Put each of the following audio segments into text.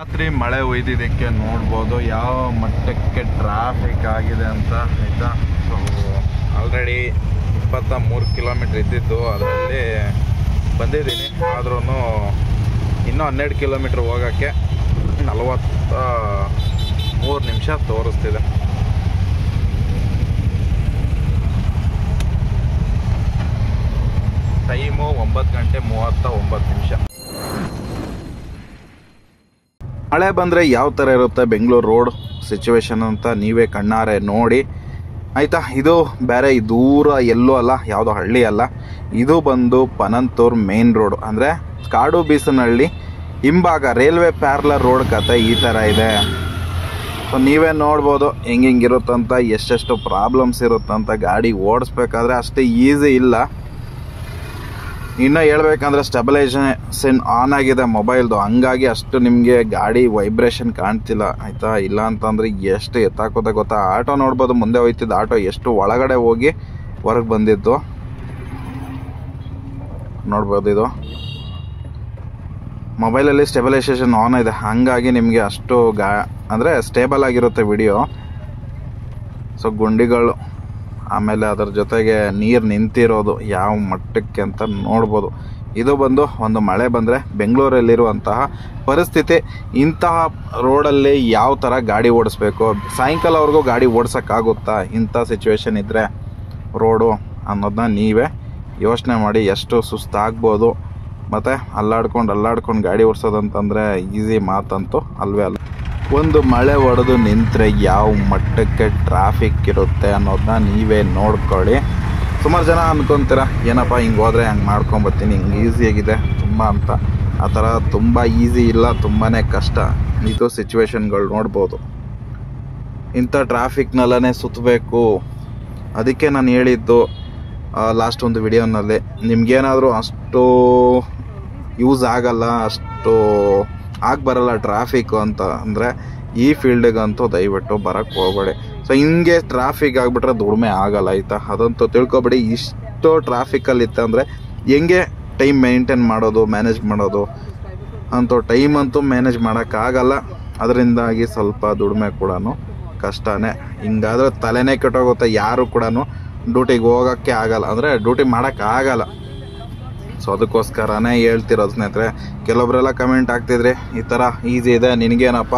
ರಾತ್ರಿ ಮಳೆ ಒಯ್ದಿದ್ದಕ್ಕೆ ನೋಡ್ಬೋದು ಯಾವ ಮಟ್ಟಕ್ಕೆ ಟ್ರಾಫಿಕ್ ಆಗಿದೆ ಅಂತ ಆಯಿತಾ. ಸೊ ಆಲ್ರೆಡಿ 23 ಕಿಲೋಮೀಟ್ರ್ ಇದ್ದಿದ್ದು ಅದರಲ್ಲಿ ಬಂದಿದ್ದೀನಿ. ಆದ್ರೂ ಇನ್ನೂ 12 ಕಿಲೋಮೀಟ್ರ್ ಹೋಗೋಕ್ಕೆ 43 ನಿಮಿಷ ತೋರಿಸ್ತಿದೆ. ಟೈಮು 9:39. ಮಳೆ ಬಂದರೆ ಯಾವ ಥರ ಇರುತ್ತೆ ಬೆಂಗಳೂರು ರೋಡ್ ಸಿಚುವೇಶನ್ ಅಂತ ನೀವೇ ಕಣ್ಣಾರೆ ನೋಡಿ ಆಯಿತಾ. ಇದು ಬೇರೆ ದೂರ ಎಲ್ಲೂ ಅಲ್ಲ, ಯಾವುದೋ ಹಳ್ಳಿ ಅಲ್ಲ. ಇದು ಬಂದು ಪನಂತೂರು ಮೇನ್ ರೋಡು, ಅಂದರೆ ಕಾಡು ಬೀಸನಹಳ್ಳಿ ಹಿಂಭಾಗ ರೈಲ್ವೆ ಪ್ಯಾರಲರ್ ರೋಡ್ ಕತೆ ಈ ಥರ ಇದೆ. ಸೊ ನೀವೇ ನೋಡ್ಬೋದು ಹೆಂಗಿರುತ್ತಂತ, ಎಷ್ಟೆಷ್ಟು ಪ್ರಾಬ್ಲಮ್ಸ್ ಇರುತ್ತಂತ. ಗಾಡಿ ಓಡಿಸ್ಬೇಕಾದ್ರೆ ಅಷ್ಟೇ ಈಸಿ ಇಲ್ಲ. ಇನ್ನು ಹೇಳ್ಬೇಕಂದ್ರೆ ಸ್ಟೆಬಿಲೈಸೇಷನ್ ಆನ್ ಆಗಿದೆ ಮೊಬೈಲ್ದು, ಹಂಗಾಗಿ ಅಷ್ಟು ನಿಮಗೆ ಗಾಡಿ ವೈಬ್ರೇಷನ್ ಕಾಣ್ತಿಲ್ಲ ಆಯಿತಾ. ಇಲ್ಲ ಅಂತಂದರೆ ಎಷ್ಟು ಎತ್ತಾಕೋದೆ ಗೊತ್ತಾ. ಆಟೋ ನೋಡ್ಬೋದು, ಮುಂದೆ ಹೋಯ್ತಿದ್ದು ಆಟೋ ಎಷ್ಟು ಒಳಗಡೆ ಹೋಗಿ ಹೊರಗೆ ಬಂದಿದ್ದು ನೋಡ್ಬೋದು. ಇದು ಮೊಬೈಲಲ್ಲಿ ಸ್ಟೆಬಿಲೈಸೇಷನ್ ಆನ್ ಇದೆ, ಹಂಗಾಗಿ ನಿಮಗೆ ಅಷ್ಟು ಅಂದರೆ ಸ್ಟೇಬಲ್ ಆಗಿರುತ್ತೆ ವಿಡಿಯೋ. ಸೊ ಗುಂಡಿಗಳು, ಆಮೇಲೆ ಅದರ ಜೊತೆಗೆ ನೀರು ನಿಂತಿರೋದು ಯಾವ ಮಟ್ಟಕ್ಕೆ ಅಂತ ನೋಡ್ಬೋದು. ಇದು ಬಂದು ಒಂದು ಮಳೆ ಬಂದರೆ ಬೆಂಗಳೂರಲ್ಲಿರುವಂತಹ ಪರಿಸ್ಥಿತಿ. ಇಂತಹ ರೋಡಲ್ಲಿ ಯಾವ ಥರ ಗಾಡಿ ಓಡಿಸ್ಬೇಕು, ಸಾಯಂಕಾಲವರೆಗೂ ಗಾಡಿ ಓಡಿಸೋಕ್ಕಾಗುತ್ತಾ ಇಂಥ ಸಿಚುವೇಶನ್ ಇದ್ದರೆ ರೋಡು ಅನ್ನೋದನ್ನ ನೀವೇ ಯೋಚನೆ ಮಾಡಿ. ಎಷ್ಟು ಸುಸ್ತಾಗ್ಬೋದು. ಮತ್ತು ಅಲ್ಲಾಡ್ಕೊಂಡು ಗಾಡಿ ಓಡಿಸೋದಂತಂದರೆ ಈಸಿ ಮಾತಂತೂ ಅಲ್ವೇ ಅಲ್ಲ. ಒಂದು ಮಳೆ ಹೊಡೆದು ನಿಂತರೆ ಯಾವ ಮಟ್ಟಕ್ಕೆ ಟ್ರಾಫಿಕ್ ಇರುತ್ತೆ ಅನ್ನೋದನ್ನ ನೀವೇ ನೋಡ್ಕೊಳ್ಳಿ. ಸುಮಾರು ಜನ ಅನ್ಕೊತೀರ ಏನಪ್ಪ ಹಿಂಗೆ ಹೋದರೆ ಹಂಗೆ ಮಾಡ್ಕೊಂಬರ್ತೀನಿ, ಹಿಂಗೆ ಈಸಿಯಾಗಿದೆ ತುಂಬ ಅಂತ. ಆ ಥರ ತುಂಬ ಈಸಿ ಇಲ್ಲ, ತುಂಬಾ ಕಷ್ಟ. ಇದು ಸಿಚುವೇಶನ್ಗಳು ನೋಡ್ಬೋದು. ಇಂಥ ಟ್ರಾಫಿಕ್ನಲ್ಲೇ ಸುತ್ತಬೇಕು. ಅದಕ್ಕೆ ನಾನು ಹೇಳಿದ್ದು ಲಾಸ್ಟ್ ಒಂದು ವಿಡಿಯೋನಲ್ಲಿ, ನಿಮಗೇನಾದರೂ ಅಷ್ಟು ಯೂಸ್ ಆಗಲ್ಲ, ಅಷ್ಟು ಬರಲ್ಲ ಟ್ರಾಫಿಕ್ಕು ಅಂತ ಅಂದರೆ ಈ ಫೀಲ್ಡಿಗಂತೂ ದಯವಿಟ್ಟು ಬರೋಕ್ಕೆ ಹೋಗಬೇಡಿ. ಸೊ ಹಿಂಗೆ ಟ್ರಾಫಿಕ್ ಆಗಿಬಿಟ್ರೆ ದುಡಿಮೆ ಆಗಲ್ಲ ಆಯಿತಾ, ಅದಂತೂ ತಿಳ್ಕೊಬೇಡಿ. ಇಷ್ಟು ಟ್ರಾಫಿಕಲ್ಲಿ ಇತ್ತಂದರೆ ಹೆಂಗೆ ಟೈಮ್ ಮೇಂಟೈನ್ ಮಾಡೋದು, ಮ್ಯಾನೇಜ್ ಮಾಡೋದು ಅಂತೂ ಟೈಮ್ ಅಂತೂ ಮ್ಯಾನೇಜ್ ಮಾಡೋಕ್ಕಾಗಲ್ಲ. ಅದರಿಂದಾಗಿ ಸ್ವಲ್ಪ ದುಡಿಮೆ ಕೂಡ ಕಷ್ಟನೇ. ಹಿಂಗಾದ್ರೆ ತಲೆನೇ ಕೆಟ್ಟೋಗುತ್ತೆ. ಯಾರು ಕೂಡ ಡ್ಯೂಟಿಗೆ ಹೋಗೋಕ್ಕೆ ಆಗಲ್ಲ, ಅಂದರೆ ಡ್ಯೂಟಿ ಮಾಡೋಕ್ಕಾಗಲ್ಲ. ಸೊ ಅದಕ್ಕೋಸ್ಕರನೇ ಹೇಳ್ತಿರೋದು ಸ್ನೇಹಿತರೆ. ಕೆಲವೊಬ್ಬರೆಲ್ಲ ಕಮೆಂಟ್ ಆಗ್ತಿದ್ರಿ ಈ ಥರ ಈಸಿ ಇದೆ, ನಿನಗೇನಪ್ಪ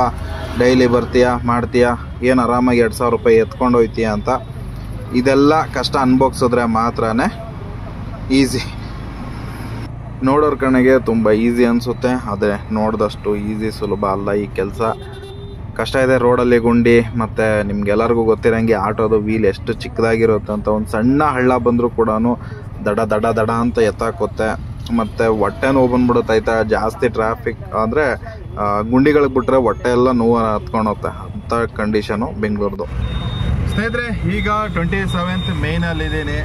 ಡೈಲಿ ಬರ್ತೀಯಾ ಮಾಡ್ತೀಯಾ, ಏನು ಆರಾಮಾಗಿ 2000 ರೂಪಾಯಿ ಎತ್ಕೊಂಡು ಹೋಯ್ತೀಯ ಅಂತ. ಇದೆಲ್ಲ ಕಷ್ಟ ಅನ್ಭೋಗಿಸಿದ್ರೆ ಮಾತ್ರ ಈಸಿ. ನೋಡೋರ ಕಣ್ಣಿಗೆ ತುಂಬ ಈಸಿ ಅನಿಸುತ್ತೆ, ಆದರೆ ನೋಡಿದಷ್ಟು ಈಸಿ ಸುಲಭ ಅಲ್ಲ ಈ ಕೆಲಸ. ಕಷ್ಟ ಇದೆ. ರೋಡಲ್ಲಿ ಗುಂಡಿ, ಮತ್ತು ನಿಮ್ಗೆಲ್ಲರಿಗೂ ಗೊತ್ತಿರೋಂಗೆ ಆಟೋದು ವೀಲ್ ಎಷ್ಟು ಚಿಕ್ಕದಾಗಿರುತ್ತೆ ಅಂತ. ಒಂದು ಸಣ್ಣ ಹಳ್ಳ ಬಂದರೂ ಕೂಡ ದಡ ಅಂತ ಎತ್ತಾಕುತ್ತೆ. ಮತ್ತು ಹೊಟ್ಟೆ ನೋವು ಬಂದ್ಬಿಡುತ್ತೆ ಆಯಿತಾ. ಜಾಸ್ತಿ ಟ್ರಾಫಿಕ್ ಅಂದರೆ ಗುಂಡಿಗಳಿಗೆ ಬಿಟ್ಟರೆ ಹೊಟ್ಟೆ ಎಲ್ಲ ನೋವು ಹತ್ಕೊಂಡೋಗುತ್ತೆ. ಅಂಥ ಕಂಡೀಷನು ಬೆಂಗಳೂರ್ದು ಸ್ನೇಹಿತರೆ. ಈಗ 27th ಮೇನಲ್ಲಿದ್ದೀನಿ.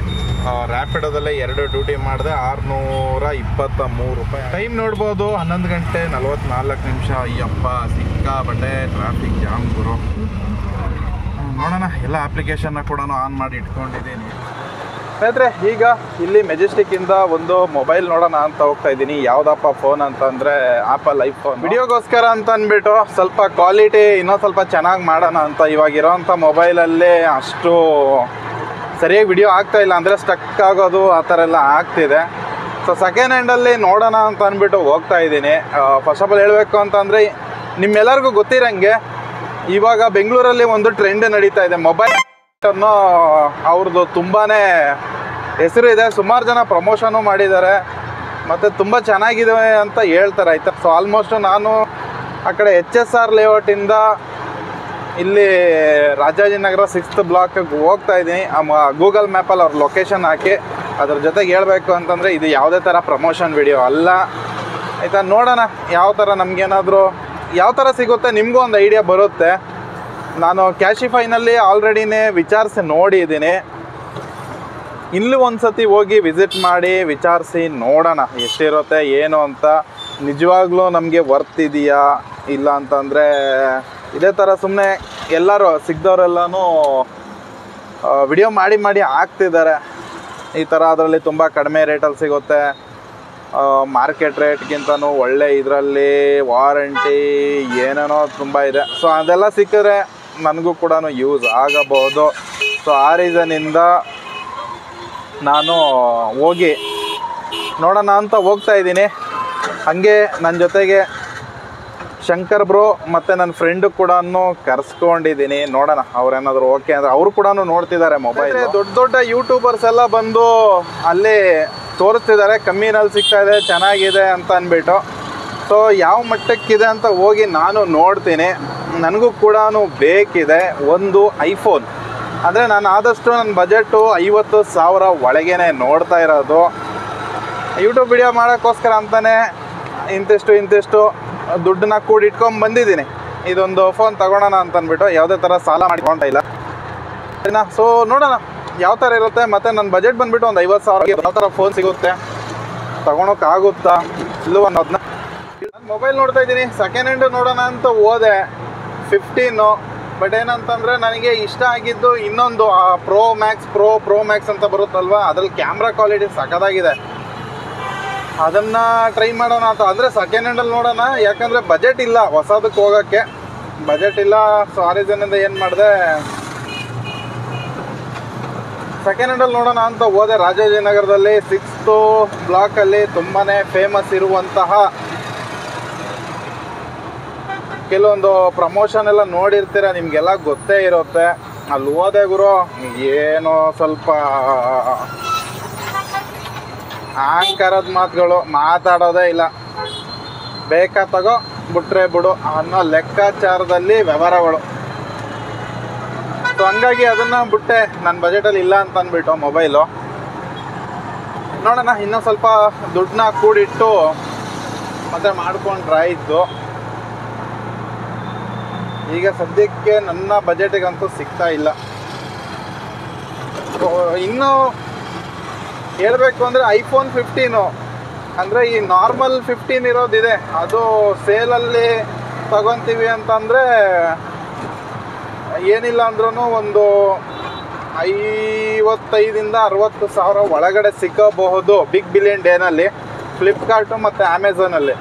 ರ್ಯಾಪಿಡೋದಲ್ಲೇ 2 ಡ್ಯೂಟಿ ಮಾಡಿದೆ, 623 ರೂಪಾಯಿ. ಟೈಮ್ ನೋಡ್ಬೋದು 11:44. ಅಯ್ಯಪ್ಪ ಸಿಕ್ಕಾಬಟ್ಟೆ ಟ್ರಾಫಿಕ್ ಜಾಮ್ ಗುರು. ನೋಡೋಣ, ಎಲ್ಲ ಅಪ್ಲಿಕೇಶನ್ನ ಕೂಡ ಆನ್ ಮಾಡಿ ಇಟ್ಕೊಂಡಿದ್ದೀನಿ ಸ್ನೇಹಿತರೆ. ಈಗ ಇಲ್ಲಿ ಮೆಜೆಸ್ಟಿಕ್ಕಿಂದ ಒಂದು ಮೊಬೈಲ್ ನೋಡೋಣ ಅಂತ ಹೋಗ್ತಾ ಇದ್ದೀನಿ. ಯಾವುದಪ್ಪ ಫೋನ್ ಅಂತಂದರೆ ಆಪಲ್ ಐಫೋನ್. ವಿಡಿಯೋಗೋಸ್ಕರ ಅಂತ ಅಂದ್ಬಿಟ್ಟು ಸ್ವಲ್ಪ ಕ್ವಾಲಿಟಿ ಇನ್ನೊಂದು ಸ್ವಲ್ಪ ಚೆನ್ನಾಗಿ ಮಾಡೋಣ ಅಂತ. ಇವಾಗಿರೋಂಥ ಮೊಬೈಲಲ್ಲಿ ಅಷ್ಟು ಸರಿಯಾಗಿ ವಿಡಿಯೋ ಆಗ್ತಾಯಿಲ್ಲ, ಅಂದರೆ ಸ್ಟಕ್ ಆಗೋದು ಆ ಥರ ಎಲ್ಲ ಆಗ್ತಿದೆ. ಸೊ ಸೆಕೆಂಡ್ ಹ್ಯಾಂಡಲ್ಲಿ ನೋಡೋಣ ಅಂತ ಅಂದ್ಬಿಟ್ಟು ಹೋಗ್ತಾ ಇದ್ದೀನಿ. ಫಸ್ಟ್ ಆಫ್ ಆಲ್ ಹೇಳಬೇಕು ಅಂತಂದರೆ, ನಿಮ್ಮೆಲ್ಲರಿಗೂ ಗೊತ್ತಿರೋಂಗೆ ಇವಾಗ ಬೆಂಗಳೂರಲ್ಲಿ ಒಂದು ಟ್ರೆಂಡ್ ನಡೀತಾ ಇದೆ. ಮೊಬೈಲ್ ಅನ್ನೋ ಅವ್ರದ್ದು ತುಂಬಾ ಹೆಸರು ಇದೆ. ಸುಮಾರು ಜನ ಪ್ರಮೋಷನು ಮಾಡಿದ್ದಾರೆ ಮತ್ತು ತುಂಬ ಚೆನ್ನಾಗಿದೆ ಅಂತ ಹೇಳ್ತಾರೆ ಆಯಿತಾ. ಸೊ ಆಲ್ಮೋಸ್ಟ್ ನಾನು ಆ ಕಡೆ HSR ಲೇಔಟಿಂದ ಇಲ್ಲಿ ರಾಜಾಜಿನಗರ 6th ಬ್ಲಾಕ್ಗೆ ಹೋಗ್ತಾ ಇದ್ದೀನಿ. ಗೂಗಲ್ ಮ್ಯಾಪಲ್ಲಿ ಅವ್ರ ಲೊಕೇಶನ್ ಹಾಕಿ. ಅದ್ರ ಜೊತೆಗೆ ಹೇಳಬೇಕು ಅಂತಂದರೆ ಇದು ಯಾವುದೇ ಥರ ಪ್ರಮೋಷನ್ ವಿಡಿಯೋ ಅಲ್ಲ ಆಯಿತಾ. ನೋಡೋಣ ಯಾವ ಥರ ನಮಗೇನಾದರೂ ಯಾವ ಥರ ಸಿಗುತ್ತೆ, ನಿಮಗೂ ಒಂದು ಐಡಿಯಾ ಬರುತ್ತೆ. ನಾನು ಕ್ಯಾಶಿಫೈನಲ್ಲಿ ಆಲ್ರೆಡಿನೇ ವಿಚಾರಿಸಿ ನೋಡಿದ್ದೀನಿ. ಇಲ್ಲೂ ಒಂದು ಸತಿ ಹೋಗಿ ವಿಸಿಟ್ ಮಾಡಿ ವಿಚಾರಿಸಿ ನೋಡೋಣ ಎಷ್ಟಿರುತ್ತೆ ಏನು ಅಂತ. ನಿಜವಾಗ್ಲೂ ನಮಗೆ ವರ್ತ್ ಇದೆಯಾ ಇಲ್ಲ ಅಂತಂದರೆ ಇದೇ ಥರ ಸುಮ್ಮನೆ ಎಲ್ಲರೂ ಸಿಗ್ದವರೆಲ್ಲನೂ ವಿಡಿಯೋ ಮಾಡಿ ಹಾಕ್ತಿದ್ದಾರೆ ಈ ಥರ. ಅದರಲ್ಲಿ ತುಂಬ ಕಡಿಮೆ ರೇಟಲ್ಲಿ ಸಿಗುತ್ತೆ, ಮಾರ್ಕೆಟ್ ರೇಟ್ಗಿಂತನೂ ಒಳ್ಳೆ ಇದರಲ್ಲಿ ವಾರಂಟಿ ಏನೇನೋ ತುಂಬ ಇದೆ. ಸೊ ಅದೆಲ್ಲ ಸಿಕ್ಕಿದ್ರೆ ನನಗೂ ಕೂಡ ಯೂಸ್ ಆಗಬಹುದು. ಸೊ ಆ ರೀಸನಿಂದ ನಾನು ಹೋಗಿ ನೋಡೋಣ ಅಂತ ಹೋಗ್ತಾ ಇದ್ದೀನಿ. ಹಾಗೆ ನನ್ನ ಜೊತೆಗೆ ಶಂಕರ್ ಬ್ರೋ ಮತ್ತು ನನ್ನ ಫ್ರೆಂಡು ಕೂಡ ಕರೆಸ್ಕೊಂಡಿದ್ದೀನಿ. ನೋಡೋಣ ಅವ್ರೇನಾದರೂ ಓಕೆ ಅಂದರೆ ಅವರು ಕೂಡ ನೋಡ್ತಿದ್ದಾರೆ ಮೊಬೈಲ್. ದೊಡ್ಡ ದೊಡ್ಡ ಯೂಟ್ಯೂಬರ್ಸ್ ಎಲ್ಲ ಬಂದು ಅಲ್ಲಿ ತೋರಿಸ್ತಿದ್ದಾರೆ ಕಮ್ಮಿನಲ್ಲಿ ಸಿಗ್ತಾ ಇದೆ, ಚೆನ್ನಾಗಿದೆ ಅಂತ ಅಂದ್ಬಿಟ್ಟು. ಸೊ ಯಾವ ಮಟ್ಟಕ್ಕಿದೆ ಅಂತ ಹೋಗಿ ನಾನು ನೋಡ್ತೀನಿ. ನನಗೂ ಕೂಡ ಬೇಕಿದೆ ಒಂದು ಐಫೋನ್. ಅಂದರೆ ನಾನು ಆದಷ್ಟು ನನ್ನ ಬಜೆಟು 50,000 ಒಳಗೇ ನೋಡ್ತಾ ಇರೋದು. ಯೂಟ್ಯೂಬ್ ವಿಡಿಯೋ ಮಾಡೋಕ್ಕೋಸ್ಕರ ಅಂತಲೇ ಇಂತಿಷ್ಟು ದುಡ್ಡನ್ನ ಕೂಡಿಟ್ಕೊಂಡು ಬಂದಿದ್ದೀನಿ. ಇದೊಂದು ಫೋನ್ ತಗೊಳ್ಳೋಣ ಅಂತ ಅಂದ್ಬಿಟ್ಟು ಯಾವುದೇ ಥರ ಸಾಲ ಮಾಡ್ಕೊಳ್ತಾ ಇಲ್ಲ. ಸೊ ನೋಡೋಣ ಯಾವ ಥರ ಇರುತ್ತೆ. ಮತ್ತು ನನ್ನ ಬಜೆಟ್ ಬಂದುಬಿಟ್ಟು ಒಂದು 50,000ಗೆ ಯಾವ ಥರ ಫೋನ್ ಸಿಗುತ್ತೆ, ತೊಗೊಳಕ್ಕಾಗುತ್ತಾ ಇಲ್ಲವೋ ಅನ್ನೋದನ್ನ. ನಾನು ಮೊಬೈಲ್ ನೋಡ್ತಾ ಇದ್ದೀನಿ. ಸೆಕೆಂಡ್ ಹ್ಯಾಂಡ್ ನೋಡೋಣ ಅಂತ ಹೋದೆ 15. ಬಟ್ ಏನಂತಂದರೆ ನನಗೆ ಇಷ್ಟ ಆಗಿದ್ದು ಇನ್ನೊಂದು ಪ್ರೋ ಮ್ಯಾಕ್ಸ್ ಅಂತ ಬರುತ್ತಲ್ವ, ಅದ್ರಲ್ಲಿ ಕ್ಯಾಮ್ರಾ ಕ್ವಾಲಿಟಿ ಸಖತ್ತಾಗಿದೆ. ಅದನ್ನು ಟ್ರೈ ಮಾಡೋಣ ಅಂತ. ಅಂದರೆ ಸೆಕೆಂಡ್ ಹ್ಯಾಂಡಲ್ಲಿ ನೋಡೋಣ, ಯಾಕಂದರೆ ಬಜೆಟ್ ಇಲ್ಲ ಹೊಸದಕ್ಕೆ ಹೋಗೋಕ್ಕೆ, ಬಜೆಟ್ ಇಲ್ಲ. ಸೊ ಆ ರೀಸನಿಂದ ಏನು ಮಾಡಿದೆ, ಸೆಕೆಂಡ್ ಹ್ಯಾಂಡಲ್ಲಿ ನೋಡೋಣ ಅಂತ ಹೋದೆ. ರಾಜಾಜಿನಗರದಲ್ಲಿ 6th ಬ್ಲಾಕಲ್ಲಿ ತುಂಬಾ ಫೇಮಸ್ ಇರುವಂತಹ ಕೆಲವೊಂದು ಪ್ರಮೋಷನ್ ಎಲ್ಲ ನೋಡಿರ್ತೀರ, ನಿಮಗೆಲ್ಲ ಗೊತ್ತೇ ಇರುತ್ತೆ. ಅಲ್ಲಿ ಹೋದೆ ಗುರು, ಏನೋ ಸ್ವಲ್ಪ ಅಹಂಕಾರದ ಮಾತುಗಳು, ಮಾತಾಡೋದೇ ಇಲ್ಲ. ಬೇಕಾ ತಗೋ, ಬಿಟ್ರೆ ಬಿಡು ಅನ್ನೋ ಲೆಕ್ಕಾಚಾರದಲ್ಲಿ ವ್ಯವಹಾರಗಳು. ಸೊ ಹಂಗಾಗಿ ಅದನ್ನು ಬಿಟ್ಟೆ. ನನ್ನ ಬಜೆಟಲ್ಲಿ ಇಲ್ಲ ಅಂತ ಅಂದ್ಬಿಟ್ಟು ಮೊಬೈಲು. ನೋಡೋಣ, ಇನ್ನೂ ಸ್ವಲ್ಪ ದುಡ್ಡನ್ನ ಕೂಡಿಟ್ಟು ಮತ್ತೆ ಮಾಡ್ಕೊಂಡ್ರಾಯಿತು. ಈಗ ಸದ್ಯಕ್ಕೆ ನನ್ನ ಬಜೆಟಿಗಂತೂ ಸಿಗ್ತಾ ಇಲ್ಲ. ಇನ್ನೂ ಹೇಳಬೇಕು ಅಂದರೆ ಐಫೋನ್ 15 ಅಂದರೆ ಈ ನಾರ್ಮಲ್ 15 ಇರೋದಿದೆ, ಅದು ಸೇಲಲ್ಲಿ ತಗೊತೀವಿ ಅಂತಂದರೆ ಏನಿಲ್ಲ ಅಂದ್ರೂ ಒಂದು 55,000-60,000 ಒಳಗಡೆ ಸಿಕ್ಕಬಹುದು ಬಿಗ್ ಬಿಲಿಯನ್ ಡೇನಲ್ಲಿ ಫ್ಲಿಪ್ಕಾರ್ಟು ಮತ್ತು ಅಮೆಝಾನಲ್ಲಿ.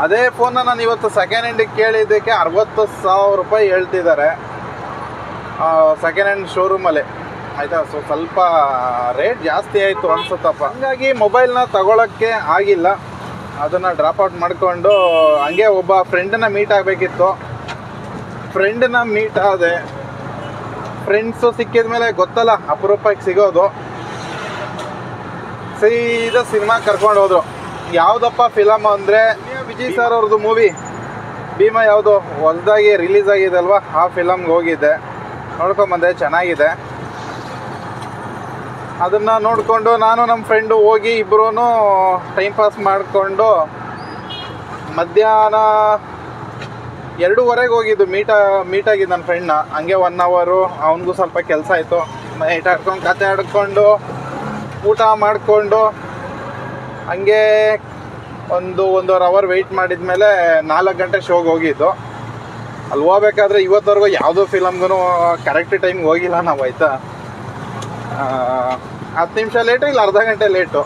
ಅದೇ ಫೋನ್ನ ನಾನು ಇವತ್ತು ಸೆಕೆಂಡ್ ಹ್ಯಾಂಡಿಗೆ ಕೇಳಿದ್ದಕ್ಕೆ 60,000 ರೂಪಾಯಿ ಹೇಳ್ತಿದ್ದಾರೆ ಸೆಕೆಂಡ್ ಹ್ಯಾಂಡ್ ಶೋರೂಮಲ್ಲಿ, ಆಯಿತಾ. ಸೊ ಸ್ವಲ್ಪ ರೇಟ್ ಜಾಸ್ತಿ ಆಯಿತು ಅನಿಸುತ್ತಪ್ಪ. ಹಂಗಾಗಿ ಮೊಬೈಲ್ನ ತಗೊಳ್ಳೋಕ್ಕೆ ಆಗಿಲ್ಲ, ಅದನ್ನು ಡ್ರಾಪ್ಔಟ್ ಮಾಡಿಕೊಂಡು ಹಂಗೆ ಒಬ್ಬ ಫ್ರೆಂಡನ್ನ ಮೀಟ್ ಆಗಬೇಕಿತ್ತು. ಫ್ರೆಂಡನ್ನ ಮೀಟ್ ಆದೆ. ಫ್ರೆಂಡ್ಸು ಸಿಕ್ಕಿದ ಮೇಲೆ ಗೊತ್ತಲ್ಲ ಅಪರೂಪಕ್ಕೆ ಸಿಗೋದು. ಸೀದಾ ಸಿನಿಮಾ ಕರ್ಕೊಂಡು ಹೋದ್ರು. ಯಾವುದಪ್ಪ ಫಿಲಮ್ ಅಂದರೆ ವಿಜಯ್ ಸರ್ ಅವ್ರದ್ದು ಮೂವಿ ಭೀಮಾ ಯಾವುದು ಹೊಸದಾಗಿ ರಿಲೀಸ್ ಆಗಿದೆ ಅಲ್ವಾ, ಆ ಫಿಲಮ್ಗೆ ಹೋಗಿದ್ದೆ, ನೋಡ್ಕೊಂಬಂದೆ. ಚೆನ್ನಾಗಿದೆ. ಅದನ್ನು ನೋಡಿಕೊಂಡು ನಾನು ನಮ್ಮ ಫ್ರೆಂಡು ಹೋಗಿ ಇಬ್ಬರೂ ಟೈಮ್ ಪಾಸ್ ಮಾಡಿಕೊಂಡು ಮಧ್ಯಾಹ್ನ 2:30 ಹೋಗಿದ್ದು. ಮೀಟಾಗಿದ್ದು ನನ್ನ ಫ್ರೆಂಡ್ನ. ಹಂಗೆ 1 ಅವರು ಅವನಿಗೂ ಸ್ವಲ್ಪ ಕೆಲಸ ಆಯಿತು. ನೈಟ್ ಆಡ್ಕೊಂಡು ಕತೆ ಆಡ್ಕೊಂಡು ಊಟ ಮಾಡಿಕೊಂಡು ಹಂಗೆ 1-1.5 ಅವರ್ ವೆಯ್ಟ್ ಮಾಡಿದ ಮೇಲೆ 4 ಗಂಟೆ ಶೋಗೆ ಹೋಗಿದ್ದು. ಅಲ್ಲಿ ಹೋಗ್ಬೇಕಾದ್ರೆ ಇವತ್ತವರೆಗೂ ಯಾವುದೋ ಫಿಲಮ್ಗೂ ಕರೆಕ್ಟ್ ಟೈಮ್ಗೆ ಹೋಗಿಲ್ಲ ನಾವು, ಆಯಿತಾ. 10 ನಿಮಿಷ ಲೇಟು ಇಲ್ಲ ಅರ್ಧ ಗಂಟೆ ಲೇಟು.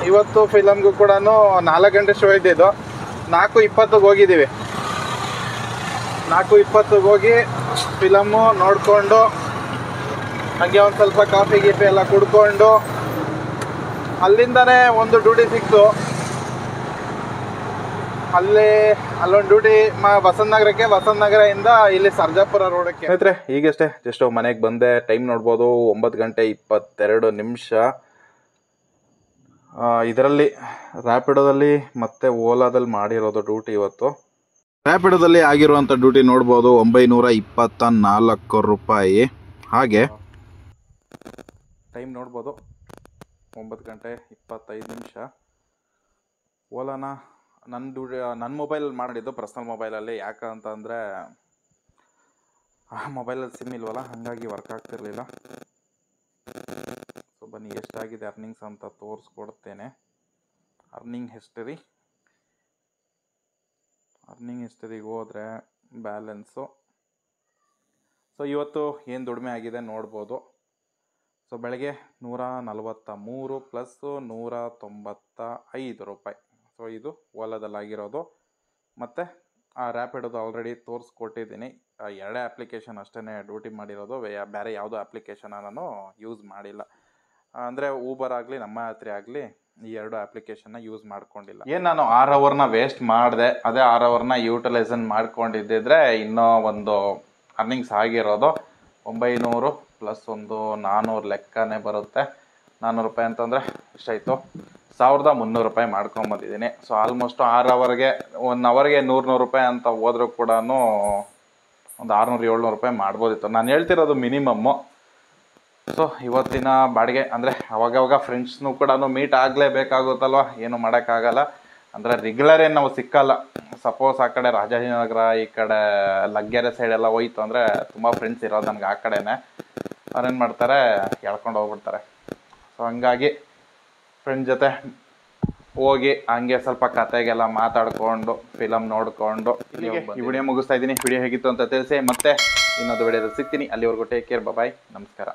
ಇವತ್ತು ಫಿಲಮ್ಗೂ ಕೂಡ 4 ಗಂಟೆ ಶೋ ಇದ್ದಿದ್ದು. 4:20ಗೆ ಹೋಗಿದ್ದೀವಿ. 4:20ಗೆ ಹೋಗಿ ಫಿಲಮ್ಮು ನೋಡಿಕೊಂಡು ಹಾಗೆ ಒಂದು ಸ್ವಲ್ಪ ಕಾಫಿ ಗೀಫಿ ಎಲ್ಲ ಕುಡ್ಕೊಂಡು ಅಲ್ಲಿಂದನೇ ಒಂದು ಡ್ಯೂಟಿ ಸಿಕ್ತು. ಅಲ್ಲೊಂದು ಡ್ಯೂಟಿ ವಸಂತನಗರದಿಂದ ಇಲ್ಲಿ ಸರ್ಜಾಪುರ ರೋಡಕ್ಕೆ. ಸ್ನೇಹಿತರೆ, ಈಗಷ್ಟೇ ಜಸ್ಟ್ ಮನೆಗೆ ಬಂದೆ. ಟೈಮ್ ನೋಡ್ಬೋದು 9:22. ಇದರಲ್ಲಿ ರ್ಯಾಪಿಡೋದಲ್ಲಿ ಮತ್ತು ಓಲಾದಲ್ಲಿ ಮಾಡಿರೋದು ಡ್ಯೂಟಿ ಇವತ್ತು. ರ್ಯಾಪಿಡೋದಲ್ಲಿ ಆಗಿರುವಂಥ ಡ್ಯೂಟಿ ನೋಡ್ಬೋದು 924 ರೂಪಾಯಿ. ಹಾಗೆ ಟೈಮ್ ನೋಡ್ಬೋದು 9:25. ಓಲಾನ ನನ್ನ ಮೊಬೈಲ್ ಮಾಡಿದ್ದು ಪರ್ಸ್ನಲ್ ಮೊಬೈಲಲ್ಲಿ. ಯಾಕಂತಂದರೆ ಆ ಮೊಬೈಲಲ್ಲಿ ಸಿಮ್ ಇಲ್ವಲ್ಲ, ಹಾಗಾಗಿ ವರ್ಕ್ ಆಗ್ತಿರ್ಲಿಲ್ಲ. ಸೊ ಬನ್ನಿ ಎಷ್ಟಾಗಿದೆ ಅರ್ನಿಂಗ್ಸ್ ಅಂತ ತೋರಿಸ್ಕೊಡ್ತೇನೆ. ಅರ್ನಿಂಗ್ ಹಿಸ್ಟರಿಗೆ ಹೋದರೆ ಬ್ಯಾಲೆನ್ಸು. ಸೊ ಇವತ್ತು ಏನು ದುಡಿಮೆ ಆಗಿದೆ ನೋಡ್ಬೋದು. ಸೊ ಬೆಳಗ್ಗೆ 143 ಪ್ಲಸ್ 195 ರೂಪಾಯಿ. ಸೊ ಇದು ಓಲಾದಲ್ಲಾಗಿರೋದು. ಮತ್ತು ಆ ರ್ಯಾಪಿಡೋದು ಆಲ್ರೆಡಿ ತೋರಿಸ್ಕೊಟ್ಟಿದ್ದೀನಿ. ಎರಡೇ ಅಪ್ಲಿಕೇಶನ್ ಅಷ್ಟೇ ಡ್ಯೂಟಿ ಮಾಡಿರೋದು, ಬೇರೆ ಯಾವುದೋ ಅಪ್ಲಿಕೇಶನ್ನ ನಾನು ಯೂಸ್ ಮಾಡಿಲ್ಲ. ಅಂದರೆ ಊಬರ್ ಆಗಲಿ ನಮ್ಮ ಯಾತ್ರೆ ಆಗಲಿ ಈ ಎರಡು ಅಪ್ಲಿಕೇಶನ್ನ ಯೂಸ್ ಮಾಡ್ಕೊಂಡಿಲ್ಲ. ಏನು ನಾನು 6 ಅವರ್ನ ವೇಸ್ಟ್ ಮಾಡಿದೆ, ಅದೇ 6 ಅವರ್ನ ಯೂಟಿಲೈಸನ್ ಮಾಡ್ಕೊಂಡಿದ್ದಿದ್ರೆ ಇನ್ನೂ ಒಂದು ಅರ್ನಿಂಗ್ಸ್ ಆಗಿರೋದು 900 ಪ್ಲಸ್ ಒಂದು 400 ಲೆಕ್ಕನೇ ಬರುತ್ತೆ. 400 ರೂಪಾಯಿ ಅಂತಂದರೆ ಎಷ್ಟಾಯಿತು, 1300 ರೂಪಾಯಿ ಮಾಡ್ಕೊಂಬಂದಿದ್ದೀನಿ. ಸೊ ಆಲ್ಮೋಸ್ಟು 6 ಅವರ್ಗೆ 1 ಅವರ್ಗೆ 100 ರೂಪಾಯಿ ಅಂತ ಹೋದ್ರೂ ಕೂಡ ಒಂದು 600-700 ರೂಪಾಯಿ ಮಾಡ್ಬೋದಿತ್ತು. ನಾನು ಹೇಳ್ತಿರೋದು ಮಿನಿಮಮ್ಮು. ಸೊ ಇವತ್ತಿನ ಬಾಡಿಗೆ ಅಂದರೆ ಅವಾಗವಾಗ ಫ್ರೆಂಡ್ಸ್ನೂ ಕೂಡ ಮೀಟ್ ಆಗಲೇಬೇಕಾಗುತ್ತಲ್ವ, ಏನು ಮಾಡೋಕ್ಕಾಗಲ್ಲ. ಅಂದರೆ ರೆಗ್ಯುಲರ್ ಏನು ನಾವು ಸಿಕ್ಕಲ್ಲ. ಸಪೋಸ್ ಆ ಕಡೆ ರಾಜಾಜಿನಗರ ಈ ಕಡೆ ಲಗ್ಗೆರೆ ಸೈಡೆಲ್ಲ ಹೋಯ್ತು ಅಂದರೆ ತುಂಬ ಫ್ರೆಂಡ್ಸ್ ಇರೋದು ನನಗೆ ಆ ಕಡೆನೇ. ಅವ್ರೇನು ಮಾಡ್ತಾರೆ, ಎಳ್ಕೊಂಡು ಹೋಗ್ಬಿಡ್ತಾರೆ. ಸೊ ಹಂಗಾಗಿ ಫ್ರೆಂಡ್ ಜೊತೆ ಹೋಗಿ ಹಂಗೆ ಸ್ವಲ್ಪ ಕತೆಗೆಲ್ಲ ಮಾತಾಡಿಕೊಂಡು ಫಿಲಮ್ ನೋಡಿಕೊಂಡು ಇಲ್ಲಿಗೆ ಈ ವಿಡಿಯೋ ಮುಗಿಸ್ತಾ ಇದ್ದೀನಿ. ವಿಡಿಯೋ ಹೇಗಿತ್ತು ಅಂತ ತಿಳಿಸಿ, ಮತ್ತೆ ಇನ್ನೊಂದು ವಿಡಿಯೋದಲ್ಲಿ ಸಿಗ್ತೀನಿ. ಅಲ್ಲಿವರೆಗೂ ಟೇಕ್ ಕೇರ್, ಬಾಯ್, ನಮಸ್ಕಾರ.